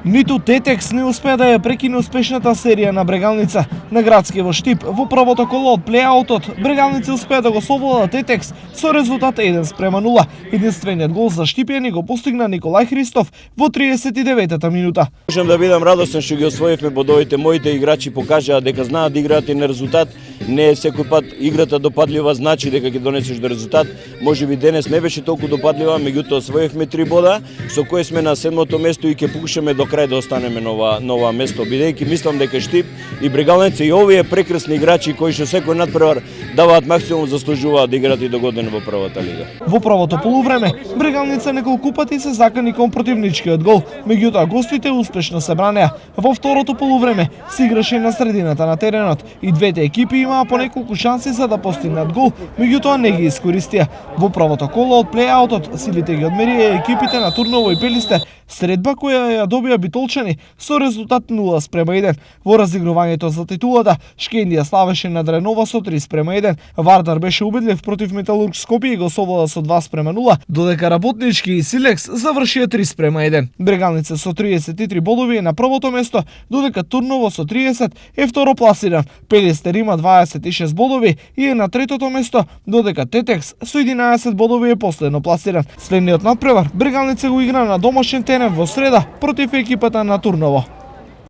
Ниту Тетекс не успеа да ја прекине успешната серија на Брегалница на градскиот Штип во првото коло од плеаутот. Брегалница успеа да го совлада Тетекс со резултат 1:0. Единствениот гол за Штипјани го постигна Николај Христов во 39-та минута. Можам да бидам радосен што ги освоивме бодовите. Моите играчи покажаа дека знаат да играат и на резултат. Не е секој пат играта допадлива, значи дека ќе донесеш до резултат. Можеби денес не беше толку допадлива, меѓутоа освоивме 3 бода, со кои сме на 7-то место и ќе покушаме до крај да останеме на ова место, бидејќи мислам дека Штип и Брегалница и овие прекрасни играчи кои што секој надпревар даваат максимум, заслужуваат да играат и до година во првата лига. Во првото полувреме Брегалница неколку пати се закани кон противничкиот гол, меѓутоа гостите успешно се бранеа. Во второто полувреме се играше на средината на теренот и двете екипи имаа по неколку шанси за да постигнат гол, меѓутоа не ги искористија. Во првото коло од плеаутот силите ги одмерија екипите на Турново и Пелистер, средба која ја добија Битолчани со резултат 0:1. Во разигрувањето за титулата Шкендија славеше над Ренова со 3:1. Вардар беше убедлив против Металург Скопје и го совлада со 2:0, додека Работнички и Силекс завршија 3:1. Брегалница со 33 бодови е на првото место, додека Турново со 30 е второпласиран. Пелистер има 26 бодови и е на третото место, додека Тетекс со 11 бодови е последно пласиран. Следниот надпревар Брегалница го игра на домашен терен во среда против екипата на Турново.